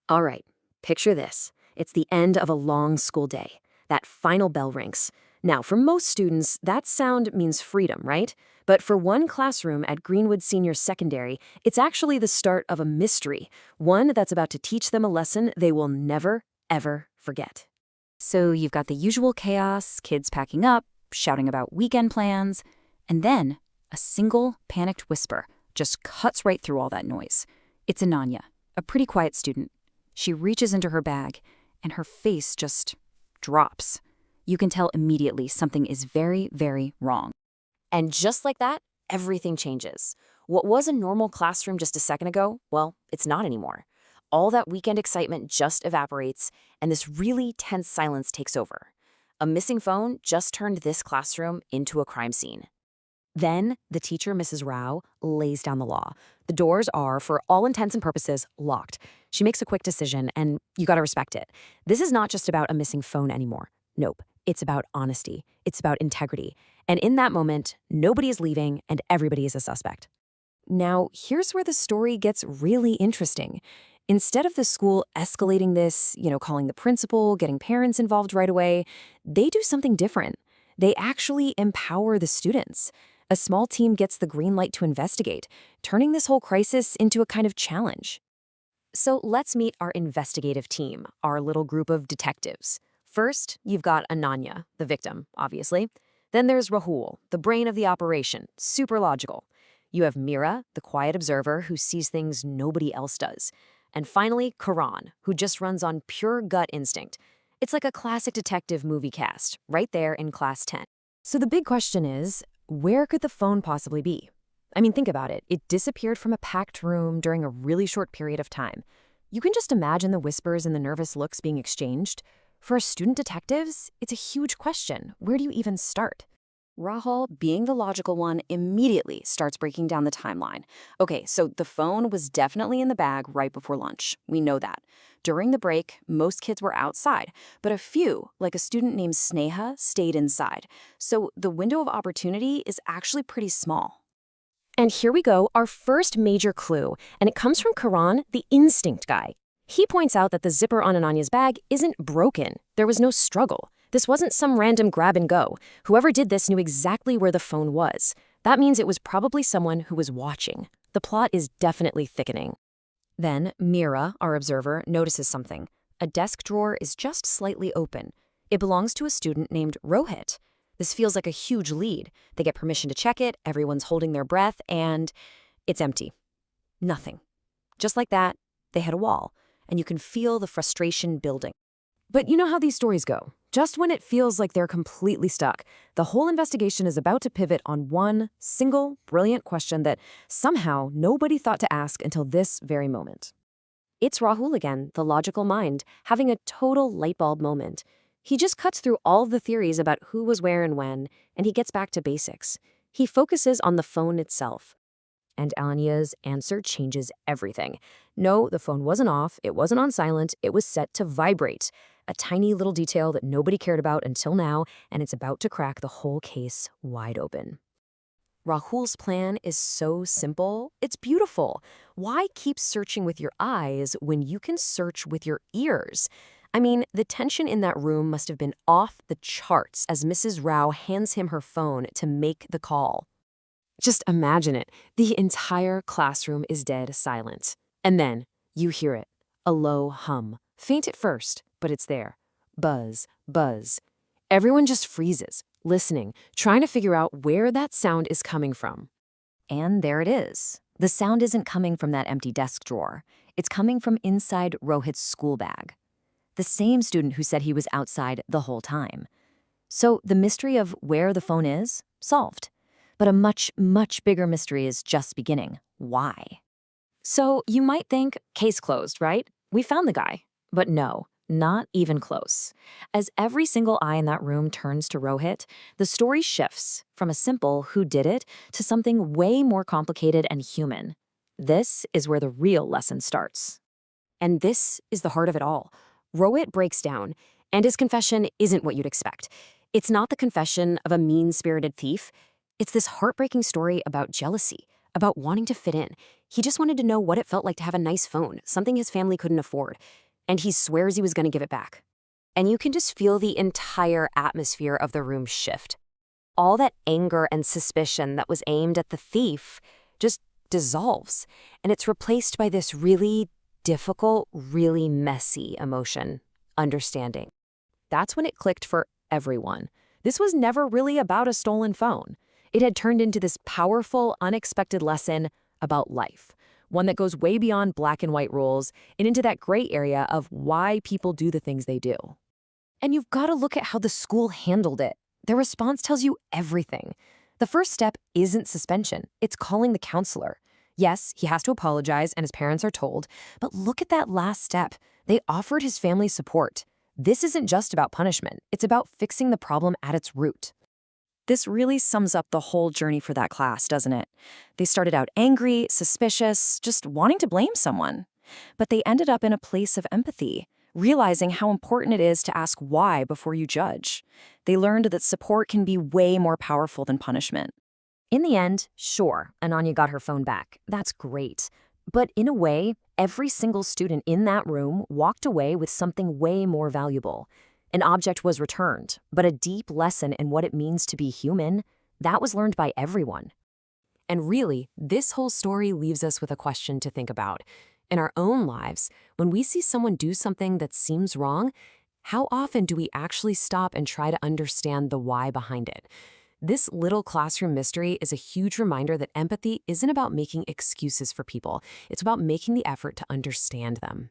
All right, picture this. It's the end of a long school day. That final bell rings. Now, for most students, that sound means freedom, right? But for one classroom at Greenwood Senior Secondary, it's actually the start of a mystery, one that's about to teach them a lesson they will never, ever forget. So you've got the usual chaos, kids packing up, shouting about weekend plans, and then a single panicked whisper just cuts right through all that noise. It's Ananya, a pretty quiet student. She reaches into her bag, and her face just drops. You can tell immediately something is very, very wrong. And just like that, everything changes. What was a normal classroom just a second ago, well, it's not anymore. All that weekend excitement just evaporates, and this really tense silence takes over. A missing phone just turned this classroom into a crime scene. Then, the teacher, Mrs. Rao, lays down the law. The doors are, for all intents and purposes, locked. She makes a quick decision, and you gotta respect it. This is not just about a missing phone anymore. Nope. It's about honesty. It's about integrity. And in that moment, nobody is leaving, and everybody is a suspect. Now, here's where the story gets really interesting. Instead of the school escalating this, calling the principal, getting parents involved right away, they do something different. They actually empower the students. A small team gets the green light to investigate, turning this whole crisis into a kind of challenge. So let's meet our investigative team, our little group of detectives. First, you've got Ananya, the victim, obviously. Then there's Rahul, the brain of the operation, super logical. You have Mira, the quiet observer who sees things nobody else does. And finally, Karan, who just runs on pure gut instinct. It's like a classic detective movie cast, right there in class 10. So the big question is, where could the phone possibly be? I mean, think about it. It disappeared from a packed room during a really short period of time. You can just imagine the whispers and the nervous looks being exchanged. For student detectives, it's a huge question. Where do you even start? Rahul, being the logical one, immediately starts breaking down the timeline. Okay, so the phone was definitely in the bag right before lunch. We know that. During the break, most kids were outside, but a few, like a student named Sneha, stayed inside. So the window of opportunity is actually pretty small. And here we go, our first major clue, and it comes from Karan, the instinct guy. He points out that the zipper on Ananya's bag isn't broken. There was no struggle. This wasn't some random grab and go. Whoever did this knew exactly where the phone was. That means it was probably someone who was watching. The plot is definitely thickening. Then, Mira, our observer, notices something. A desk drawer is just slightly open. It belongs to a student named Rohit. This feels like a huge lead. They get permission to check it, everyone's holding their breath, and it's empty. Nothing. Just like that, they hit a wall, and you can feel the frustration building. But you know how these stories go. Just when it feels like they're completely stuck, the whole investigation is about to pivot on one single, brilliant question that somehow nobody thought to ask until this very moment. It's Rahul again, the logical mind, having a total light bulb moment. He just cuts through all of the theories about who was where and when, and he gets back to basics. He focuses on the phone itself. And Anya's answer changes everything. No, the phone wasn't off, it wasn't on silent, it was set to vibrate. A tiny little detail that nobody cared about until now, and it's about to crack the whole case wide open. Rahul's plan is so simple, it's beautiful. Why keep searching with your eyes when you can search with your ears? I mean, the tension in that room must have been off the charts as Mrs. Rao hands him her phone to make the call. Just imagine it. The entire classroom is dead silent. And then you hear it, a low hum. Faint at first, but it's there. Buzz, buzz. Everyone just freezes, listening, trying to figure out where that sound is coming from. And there it is. The sound isn't coming from that empty desk drawer. It's coming from inside Rohit's school bag. The same student who said he was outside the whole time. So the mystery of where the phone is, solved. But a much, much bigger mystery is just beginning. Why? So you might think, case closed, right? We found the guy. But no, not even close. As every single eye in that room turns to Rohit, the story shifts from a simple who did it to something way more complicated and human. This is where the real lesson starts. And this is the heart of it all. Rohit breaks down, and his confession isn't what you'd expect. It's not the confession of a mean-spirited thief. It's this heartbreaking story about jealousy, about wanting to fit in. He just wanted to know what it felt like to have a nice phone, something his family couldn't afford. And he swears he was going to give it back. And you can just feel the entire atmosphere of the room shift. All that anger and suspicion that was aimed at the thief just dissolves, and it's replaced by this really difficult, really messy emotion, understanding. That's when it clicked for everyone. This was never really about a stolen phone. It had turned into this powerful, unexpected lesson about life, one that goes way beyond black and white rules and into that gray area of why people do the things they do. And you've got to look at how the school handled it. Their response tells you everything. The first step isn't suspension, it's calling the counselor. Yes, he has to apologize and his parents are told, but look at that last step. They offered his family support. This isn't just about punishment, it's about fixing the problem at its root. This really sums up the whole journey for that class, doesn't it? They started out angry, suspicious, just wanting to blame someone. But they ended up in a place of empathy, realizing how important it is to ask why before you judge. They learned that support can be way more powerful than punishment. In the end, sure, Ananya got her phone back. That's great. But in a way, every single student in that room walked away with something way more valuable. An object was returned, but a deep lesson in what it means to be human, that was learned by everyone. And really, this whole story leaves us with a question to think about. In our own lives, when we see someone do something that seems wrong, how often do we actually stop and try to understand the why behind it? This little classroom mystery is a huge reminder that empathy isn't about making excuses for people. It's about making the effort to understand them.